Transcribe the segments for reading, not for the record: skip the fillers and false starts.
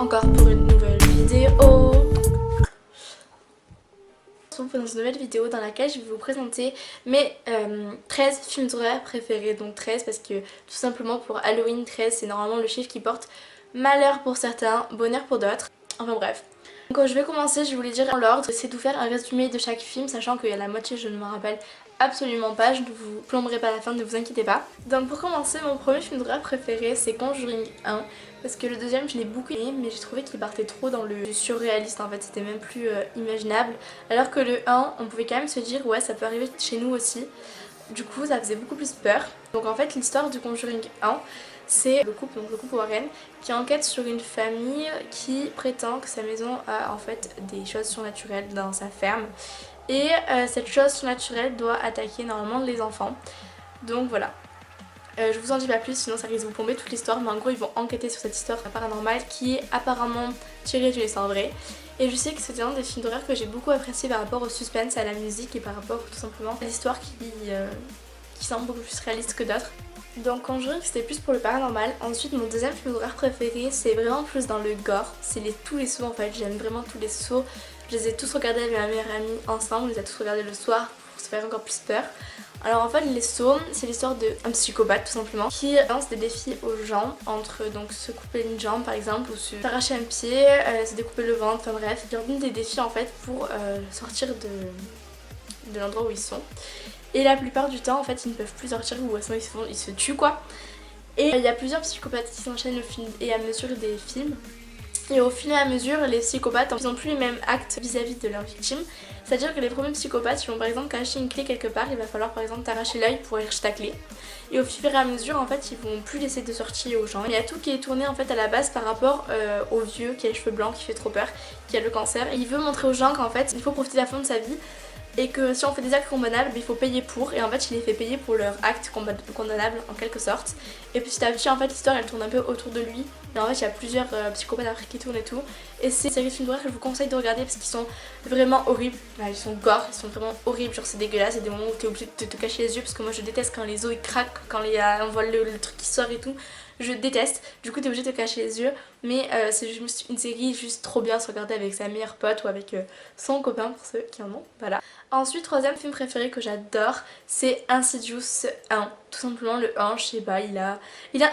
encore pour une nouvelle vidéo. On se retrouve dans une nouvelle vidéo dans laquelle je vais vous présenter mes 13 films d'horreur préférés. Donc 13 parce que tout simplement pour Halloween, 13 c'est normalement le chiffre qui porte malheur pour certains, bonheur pour d'autres. Enfin bref. Donc je vais commencer, je voulais dire en l'ordre, c'est de vous faire un résumé de chaque film, sachant qu'il y a la moitié je ne me rappelle absolument pas, je ne vous plomberai pas à la fin, ne vous inquiétez pas. Donc pour commencer, mon premier film d'horreur préféré c'est Conjuring 1, parce que le deuxième je l'ai beaucoup aimé, mais j'ai trouvé qu'il partait trop dans le surréaliste en fait, c'était même plus imaginable, alors que le 1 on pouvait quand même se dire ouais ça peut arriver chez nous aussi. Du coup ça faisait beaucoup plus peur. Donc en fait l'histoire du Conjuring 1 c'est le couple Warren qui enquête sur une famille qui prétend que sa maison a en fait des choses surnaturelles dans sa ferme. Et cette chose surnaturelle doit attaquer normalement les enfants. Donc voilà. Je vous en dis pas plus sinon ça risque de vous plomber toute l'histoire, mais en gros ils vont enquêter sur cette histoire paranormale qui est apparemment tirée d'une histoire vraie. Et je sais que c'était un des films d'horreur que j'ai beaucoup apprécié par rapport au suspense, à la musique et par rapport tout simplement à l'histoire qui semble beaucoup plus réaliste que d'autres. Donc Conjuring c'était plus pour le paranormal. Ensuite mon deuxième film d'horreur préféré c'est vraiment plus dans le gore. C'est tous les sauts en fait, j'aime vraiment tous les sauts. Je les ai tous regardés avec ma meilleure amie ensemble, on les a tous regardés le soir pour se faire encore plus peur. Alors en fait les sauts c'est l'histoire d'un psychopathe tout simplement qui lance des défis aux gens entre donc se couper une jambe par exemple ou se arracher un pied, se découper le ventre, enfin bref. Il leur donne des défis en fait pour sortir de l'endroit où ils sont. Et la plupart du temps en fait ils ne peuvent plus sortir ou sinon ils se tuent quoi. Et il y a plusieurs psychopathes qui s'enchaînent au fil et à mesure des films. Et au fur et à mesure, les psychopathes ils n'ont plus les mêmes actes vis-à-vis de leurs victimes. C'est-à-dire que les premiers psychopathes ils vont par exemple cacher une clé quelque part, il va falloir par exemple t'arracher l'œil pour aller chercher ta clé. Et au fur et à mesure en fait ils vont plus laisser de sortie aux gens. Il y a tout qui est tourné en fait à la base par rapport au vieux qui a les cheveux blancs, qui fait trop peur, qui a le cancer. Et il veut montrer aux gens qu'en fait il faut profiter à fond de sa vie. Et que si on fait des actes condamnables, il faut payer pour. Et en fait il les fait payer pour leurs actes condamnables en quelque sorte. Et petit à petit en fait l'histoire elle tourne un peu autour de lui. Mais en fait il y a plusieurs psychopathes après qui tournent et tout. Et c'est une série de films d'horreur que je vous conseille de regarder parce qu'ils sont vraiment horribles. Là, ils sont gore, ils sont vraiment horribles, genre c'est dégueulasse. Il y a des moments où t'es obligé de te cacher les yeux parce que moi je déteste quand les os ils craquent, quand on voit le truc qui sort et tout. Je déteste, du coup t'es obligé de te cacher les yeux. Mais c'est juste une série juste trop bien à se regarder avec sa meilleure pote ou avec son copain pour ceux qui en ont, voilà. Ensuite, troisième film préféré que j'adore, c'est Insidious 1. Tout simplement le 1, je sais pas, il a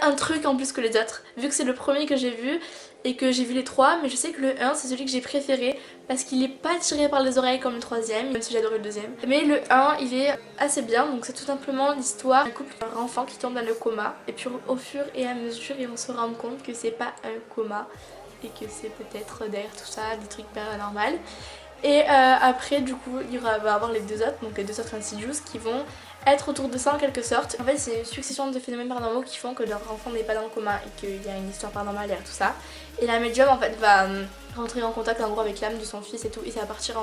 un truc en plus que les autres. Vu que c'est le premier que j'ai vu et que j'ai vu les trois, mais je sais que le 1 c'est celui que j'ai préféré parce qu'il est pas tiré par les oreilles comme le troisième, même si j'adorais le deuxième. Mais le 1 il est assez bien, donc c'est tout simplement l'histoire d'un couple d'un enfant qui tombe dans le coma. Et puis au fur et à mesure, ils vont se rendre compte que c'est pas un coma et que c'est peut-être derrière tout ça des trucs paranormaux. Et après du coup il va avoir les deux autres, donc les deux autres Insidious qui vont être autour de ça en quelque sorte. En fait c'est une succession de phénomènes paranormaux qui font que leur enfant n'est pas dans le coma et qu'il y a une histoire paranormale derrière tout ça. Et la médium en fait va rentrer en contact en gros avec l'âme de son fils et tout, et ça va partir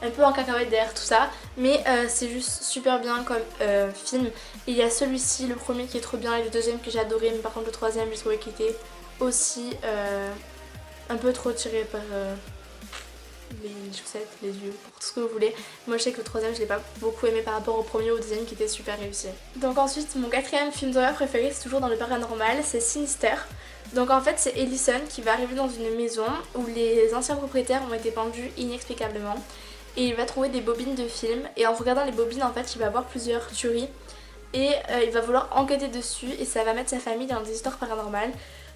un peu en cacahuète derrière tout ça. Mais c'est juste super bien comme film. Et il y a celui-ci, le premier qui est trop bien et le deuxième que j'ai adoré, mais par contre le troisième j'ai trouvé qu'il était aussi un peu trop tiré par... les chaussettes, les yeux, pour tout ce que vous voulez. Moi je sais que le troisième je l'ai pas beaucoup aimé par rapport au premier ou au deuxième qui était super réussi. Donc ensuite mon quatrième film d'horreur préféré c'est toujours dans le paranormal, c'est Sinister. Donc en fait c'est Ellison qui va arriver dans une maison où les anciens propriétaires ont été pendus inexplicablement. Et il va trouver des bobines de films et en regardant les bobines en fait il va avoir plusieurs tueries. Et il va vouloir enquêter dessus et ça va mettre sa famille dans des histoires paranormales.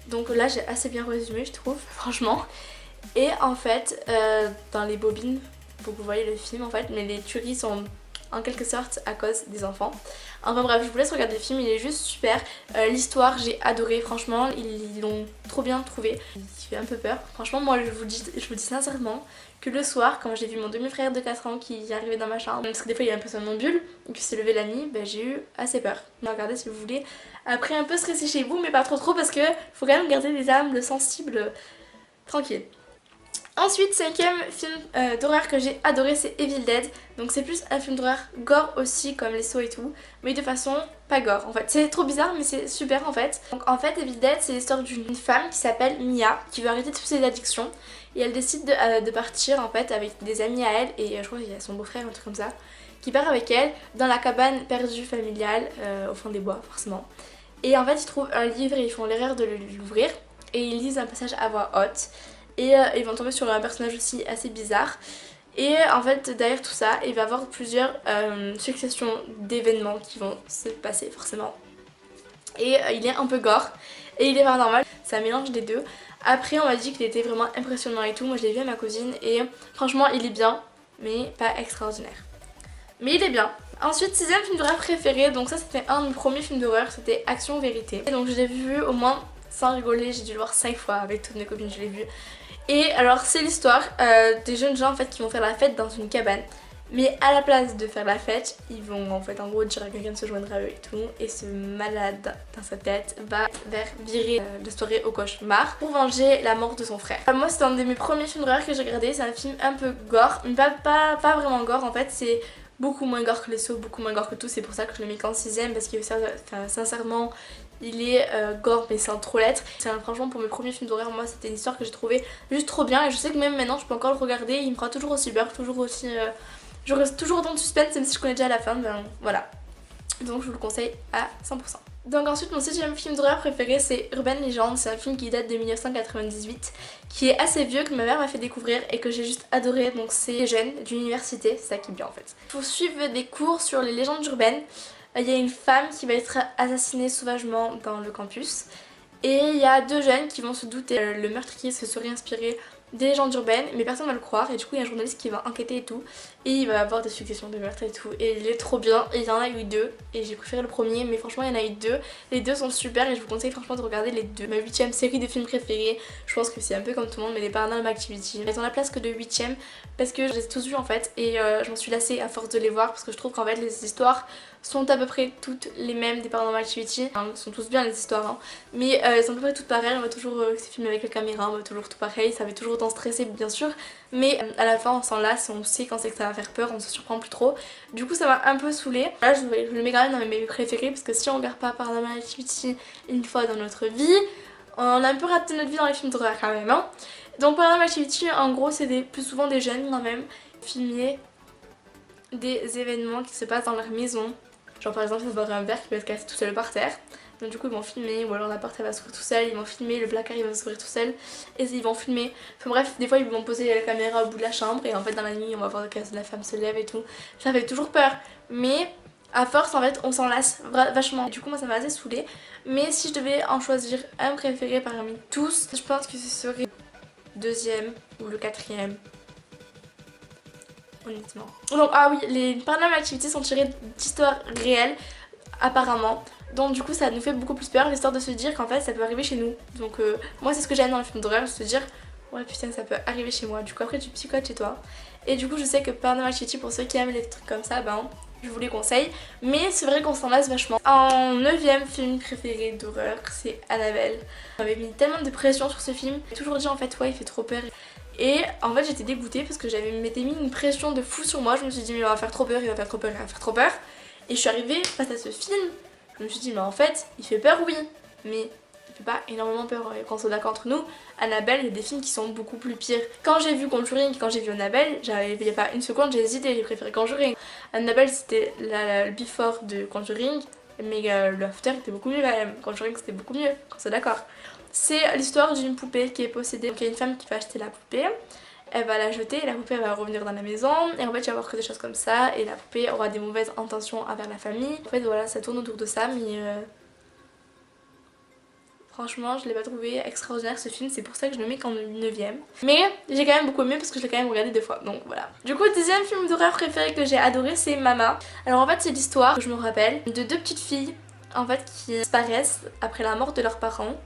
Donc là j'ai assez bien résumé je trouve, franchement. Et en fait, dans les bobines, faut que vous voyez le film en fait, mais les tueries sont en quelque sorte à cause des enfants. Enfin bref, je vous laisse regarder le film, il est juste super. L'histoire, j'ai adoré, franchement, ils l'ont trop bien trouvé. Il fait un peu peur. Franchement, moi je vous dis sincèrement que le soir, quand j'ai vu mon demi-frère de 4 ans qui arrivait dans ma chambre, parce que des fois il y a un peu somnambule, et qui s'est levé la nuit, ben, j'ai eu assez peur. Regardez si vous voulez. Après un peu stressé chez vous, mais pas trop parce que faut quand même garder les âmes sensibles tranquilles. Ensuite, cinquième film d'horreur que j'ai adoré, c'est Evil Dead. Donc c'est plus un film d'horreur gore aussi, comme les sauts et tout, mais de façon pas gore en fait. C'est trop bizarre mais c'est super en fait. Donc en fait Evil Dead c'est l'histoire d'une femme qui s'appelle Mia, qui veut arrêter toutes ses addictions. Et elle décide de partir en fait avec des amis à elle, et je crois qu'il y a son beau-frère, un truc comme ça, qui part avec elle dans la cabane perdue familiale au fond des bois forcément. Et en fait ils trouvent un livre et ils font l'erreur de l'ouvrir. et ils lisent un passage à voix haute et ils vont tomber sur un personnage aussi assez bizarre. Et en fait derrière tout ça il va y avoir plusieurs successions d'événements qui vont se passer forcément. Et il est un peu gore et il est paranormal, c'est un mélange des deux. Après on m'a dit qu'il était vraiment impressionnant et tout, moi je l'ai vu à ma cousine et franchement il est bien mais pas extraordinaire. Mais il est bien. Ensuite, sixième film d'horreur préféré, donc ça c'était un de mes premiers films d'horreur, c'était Action Vérité. Et donc je l'ai vu au moins, sans rigoler, j'ai dû le voir 5 fois avec toutes mes copines, je l'ai vu. Et alors c'est l'histoire des jeunes gens en fait qui vont faire la fête dans une cabane. Mais à la place de faire la fête, ils vont en fait en gros dire à quelqu'un de se joindre à eux et tout. Et ce malade dans sa tête va vers virer la soirée au cauchemar pour venger la mort de son frère. Moi c'est un de mes premiers films d'horreur que j'ai regardé, c'est un film un peu gore, mais pas vraiment gore en fait, c'est beaucoup moins gore que les sauts, beaucoup moins gore que tout, c'est pour ça que je le mets qu'en 6ème parce que sincèrement il est gore mais sans trop l'être. Franchement pour mes premiers films d'horreur moi c'était une histoire que j'ai trouvé juste trop bien et je sais que même maintenant je peux encore le regarder, il me fera toujours aussi peur, toujours aussi... je reste toujours dans le suspense même si je connais déjà la fin, ben voilà. Donc je vous le conseille à 100%. Donc ensuite mon 7ème film d'horreur préféré c'est Urban Legend, c'est un film qui date de 1998 qui est assez vieux, que ma mère m'a fait découvrir et que j'ai juste adoré. Donc c'est les jeunes d'université, c'est ça qui est bien en fait. Il faut suivre des cours sur les légendes urbaines. Il y a une femme qui va être assassinée sauvagement dans le campus et il y a deux jeunes qui vont se douter le meurtrier se serait inspiré des légendes urbaines mais personne ne va le croire et du coup il y a un journaliste qui va enquêter et tout et il va avoir des successions de meurtres et tout et il est trop bien et il y en a eu deux et j'ai préféré le premier mais franchement il y en a eu deux, les deux sont super et je vous conseille franchement de regarder les deux. Ma 8ème série de films préférés, je pense que c'est un peu comme tout le monde mais les Paranormal Activity, elles ont la place que de 8ème parce que je les ai tous vus en fait et je m'en suis lassée à force de les voir parce que je trouve qu'en fait les histoires sont à peu près toutes les mêmes des Paranormal Activity, elles sont tous bien les histoires hein. Mais elles sont à peu près toutes pareilles, on va toujours ces films avec la caméra, on va toujours tout pareil, ça fait toujours autant stresser bien sûr mais à la fin on s'en lasse, on sait quand c'est que ça va faire peur, on se surprend plus trop, du coup ça m'a un peu saoulée. Là je le mets quand même dans mes préférés parce que si on regarde pas Paranormal Activity une fois dans notre vie, on a un peu raté notre vie dans les films d'horreur quand même hein. Donc Paranormal Activity en gros c'est plus souvent des jeunes quand même filmer des événements qui se passent dans leur maison. Genre par exemple il va y avoir un verre qui va se casser tout seul par terre. Donc du coup ils vont filmer, ou alors la porte elle va s'ouvrir tout seul, ils vont filmer, le placard il va s'ouvrir tout seul et ils vont filmer. Enfin bref, des fois ils vont poser la caméra au bout de la chambre et en fait dans la nuit on va voir que la femme se lève et tout. Ça fait toujours peur mais à force en fait on s'en lasse vachement. Et du coup moi ça m'a assez saoulée. Mais si je devais en choisir un préféré parmi tous, je pense que ce serait le deuxième ou le quatrième. Honnêtement. Donc ah oui, les Paranormal Activity sont tirées d'histoires réelles apparemment. Donc du coup ça nous fait beaucoup plus peur l'histoire de se dire qu'en fait ça peut arriver chez nous. Donc moi c'est ce que j'aime dans le film d'horreur, se dire ouais putain ça peut arriver chez moi. Du coup après tu psychotes chez toi. Et du coup je sais que Paranormal Activity pour ceux qui aiment les trucs comme ça ben je vous les conseille. Mais c'est vrai qu'on s'en lasse vachement. En 9ème film préféré d'horreur c'est Annabelle. J'avais mis tellement de pression sur ce film. J'ai toujours dit en fait ouais il fait trop peur. Et en fait j'étais dégoûtée parce que m'étais mis une pression de fou sur moi. Je me suis dit mais il va faire trop peur, il va faire trop peur, il va faire trop peur. Et je suis arrivée face à ce film. Je me suis dit mais en fait il fait peur oui mais il fait pas énormément peur et qu'on soit d'accord entre nous. Annabelle il y a des films qui sont beaucoup plus pires. Quand j'ai vu Conjuring, quand j'ai vu Annabelle, il n'y a pas une seconde j'ai hésité, j'ai préféré Conjuring. Annabelle c'était le before de Conjuring mais le after était beaucoup mieux quand même. Conjuring c'était beaucoup mieux, qu'on soit d'accord. C'est l'histoire d'une poupée qui est possédée. Donc il y a une femme qui va acheter la poupée. Elle va la jeter et la poupée va revenir dans la maison et en fait il va y avoir que des choses comme ça et la poupée aura des mauvaises intentions envers la famille. En fait voilà ça tourne autour de ça mais franchement je l'ai pas trouvé extraordinaire ce film, c'est pour ça que je le mets qu'en 9ème. Mais j'ai quand même beaucoup aimé parce que je l'ai quand même regardé 2 fois donc voilà. Du coup le deuxième film d'horreur préféré que j'ai adoré c'est Mama. Alors en fait c'est l'histoire que je me rappelle de deux petites filles en fait qui disparaissent après la mort de leurs parents.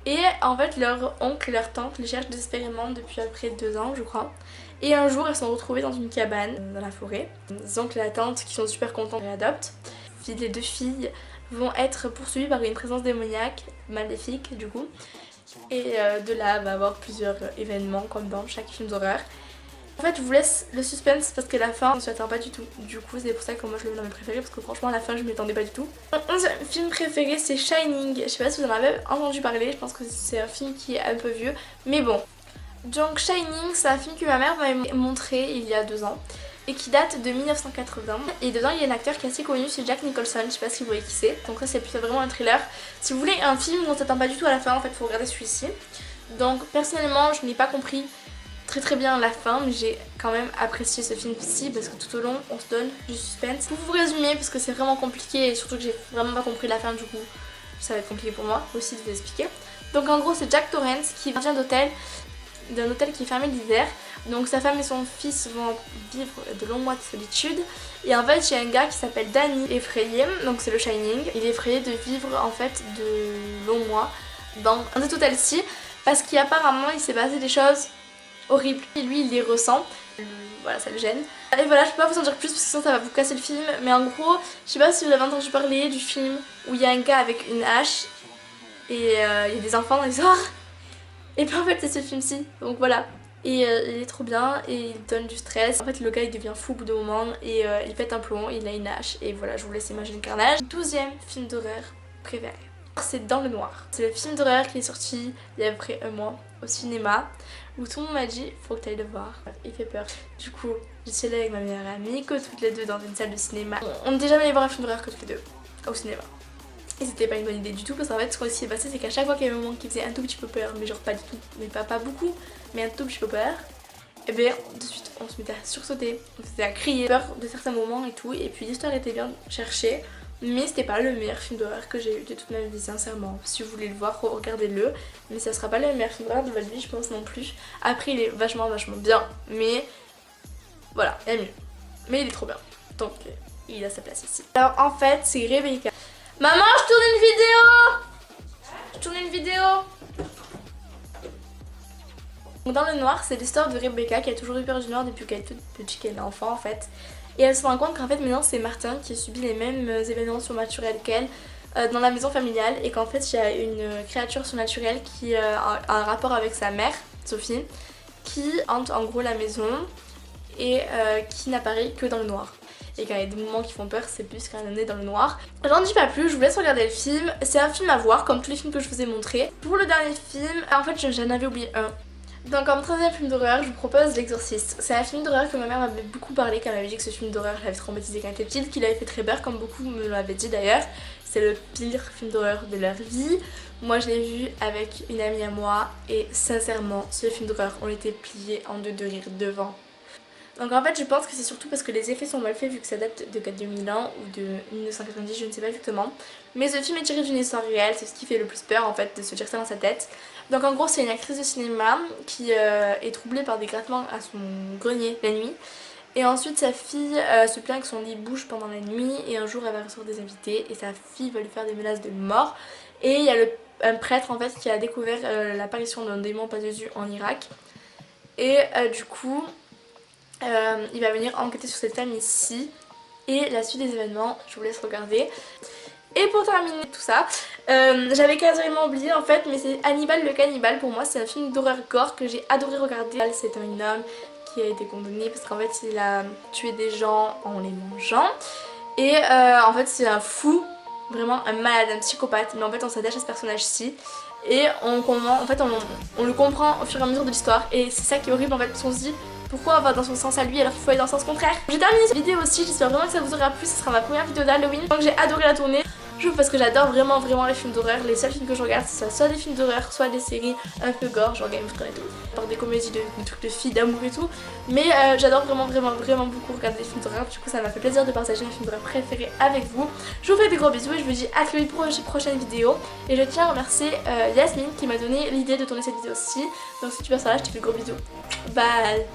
Et en fait leur oncle et leur tante les cherchent désespérément depuis à peu près 2 ans je crois. Et un jour elles sont retrouvées dans une cabane dans la forêt. Les oncles et la tante qui sont super contents les adoptent. Les deux filles vont être poursuivies par une présence démoniaque, maléfique du coup. Et de là va y avoir plusieurs événements comme dans chaque film d'horreur. En fait je vous laisse le suspense parce que la fin on ne s'y attend pas du tout. Du coup c'est pour ça que moi je le mets dans mes préférés parce que franchement à la fin je m'y attendais pas du tout. Mon 11e film préféré c'est Shining. Je sais pas si vous en avez entendu parler, je pense que c'est un film qui est un peu vieux. Mais bon. Donc Shining c'est un film que ma mère m'avait montré il y a 2 ans. et qui date de 1980. Et dedans il y a un acteur qui est assez connu, c'est Jack Nicholson, je sais pas si vous voyez qui c'est. Donc ça c'est plutôt vraiment un thriller. Si vous voulez un film où on s'attend pas du tout à la fin, en fait faut regarder celui-ci. Donc personnellement je n'ai pas compris très bien la fin, mais j'ai quand même apprécié ce film-ci parce que tout au long on se donne du suspense. Pour vous résumer, parce que c'est vraiment compliqué et surtout que j'ai vraiment pas compris la fin, du coup ça va être compliqué pour moi aussi de vous expliquer. Donc en gros c'est Jack Torrance qui vient d'un hôtel qui est fermé l'hiver. Donc sa femme et son fils vont vivre de longs mois de solitude. Et en fait il y a un gars qui s'appelle Danny effrayé, donc c'est le Shining. Il est effrayé de vivre en fait de longs mois dans cet hôtel-ci parce qu'apparemment il s'est passé des choses horribles. Et lui il les ressent, voilà ça le gêne. Et voilà, je peux pas vous en dire plus parce que sinon ça va vous casser le film. Mais en gros, je sais pas si vous avez entendu parler du film où il y a un gars avec une hache et il y a des enfants dans l'histoire. Et puis en fait c'est ce film-ci, donc voilà. Et il est trop bien et il donne du stress. En fait le gars il devient fou au bout d'un moment et il pète un plomb, il a une hache et voilà, je vous laisse imaginer le carnage. 12e film d'horreur préféré, c'est Dans le Noir. C'est le film d'horreur qui est sorti il y a à peu près un mois au cinéma où tout le monde m'a dit faut que tu ailles le voir, il fait peur. Du coup j'étais là avec ma meilleure amie, que toutes les deux dans une salle de cinéma. On n'était jamais allé voir un film d'horreur que toutes les deux au cinéma. Et c'était pas une bonne idée du tout parce qu'en fait ce qui s'est passé c'est qu'à chaque fois qu'il y avait un moment qui faisait un tout petit peu peur, mais genre pas du tout, mais pas beaucoup, mais un tout petit peu peur, et bien de suite on se mettait à sursauter, on se mettait à crier, peur de certains moments et tout, et puis l'histoire était bien cherchée, mais c'était pas le meilleur film d'horreur que j'ai eu de toute ma vie sincèrement. Si vous voulez le voir, regardez-le, mais ça sera pas le meilleur film d'horreur de votre vie je pense non plus. Après il est vachement bien, mais voilà, il y a mieux, mais il est trop bien, donc il a sa place ici. Alors en fait c'est Rebecca. Maman, je tourne une vidéo! Je tourne une vidéo! Donc dans le noir, c'est l'histoire de Rebecca qui a toujours eu peur du noir depuis qu'elle est toute petite, qu'elle est enfant en fait. Et elle se rend compte qu'en fait maintenant c'est Martin qui subit les mêmes événements surnaturels qu'elle dans la maison familiale. Et qu'en fait il y a une créature surnaturelle qui a un rapport avec sa mère, Sophie, qui hante en gros la maison et qui n'apparaît que dans le noir. Et quand il y a des moments qui font peur, c'est plus quand on est dans le noir. J'en dis pas plus, je vous laisse regarder le film. C'est un film à voir comme tous les films que je vous ai montrés. Pour le dernier film, en fait j'en avais oublié un. Donc comme 13e film d'horreur, je vous propose L'Exorciste. C'est un film d'horreur que ma mère m'avait beaucoup parlé quand elle m'avait dit que ce film d'horreur l'avait traumatisé quand elle était petite, qu'il avait fait très peur comme beaucoup me l'avaient dit d'ailleurs. C'est le pire film d'horreur de leur vie. Moi je l'ai vu avec une amie à moi et sincèrement ce film d'horreur on était pliés en deux de rire devant. Donc en fait je pense que c'est surtout parce que les effets sont mal faits vu que ça date de 2001 ou de 1990, je ne sais pas exactement. Mais ce film est tiré d'une histoire réelle, c'est ce qui fait le plus peur en fait de se dire ça dans sa tête. Donc en gros c'est une actrice de cinéma qui est troublée par des grattements à son grenier la nuit. Et ensuite sa fille se plaint que son lit bouge pendant la nuit et un jour elle va recevoir des invités et sa fille va lui faire des menaces de mort. Et il y a un prêtre en fait qui a découvert l'apparition d'un démon pas Jésus en Irak. Et du coup... il va venir enquêter sur cette femme ici et la suite des événements, je vous laisse regarder. Et pour terminer tout ça, j'avais quasiment oublié en fait, mais c'est Hannibal le cannibale. Pour moi c'est un film d'horreur gore que j'ai adoré regarder. C'est un homme qui a été condamné parce qu'en fait il a tué des gens en les mangeant. Et en fait c'est un fou, vraiment un malade, un psychopathe. Mais en fait on s'attache à ce personnage-ci. Et on le comprend au fur et à mesure de l'histoire. Et c'est ça qui est horrible en fait, parce qu'on se dit pourquoi on va dans son sens à lui alors qu'il faut aller dans le sens contraire. J'ai terminé cette vidéo aussi, j'espère vraiment que ça vous aura plu, ce sera ma première vidéo d'Halloween. Donc j'ai adoré la tourner, parce que j'adore vraiment les films d'horreur. Les seuls films que je regarde c'est soit des films d'horreur, soit des séries un peu gore, genre Game of Thrones et tout. Par des comédies de trucs de filles, d'amour et tout. Mais j'adore vraiment beaucoup regarder des films d'horreur. Du coup ça m'a fait plaisir de partager mes films d'horreur préférés avec vous. Je vous fais des gros bisous et je vous dis à très vite pour une prochaine vidéo. Et je tiens à remercier Yasmine qui m'a donné l'idée de tourner cette vidéo aussi. Donc si tu passes par là, je te fais de gros bisous. Bye.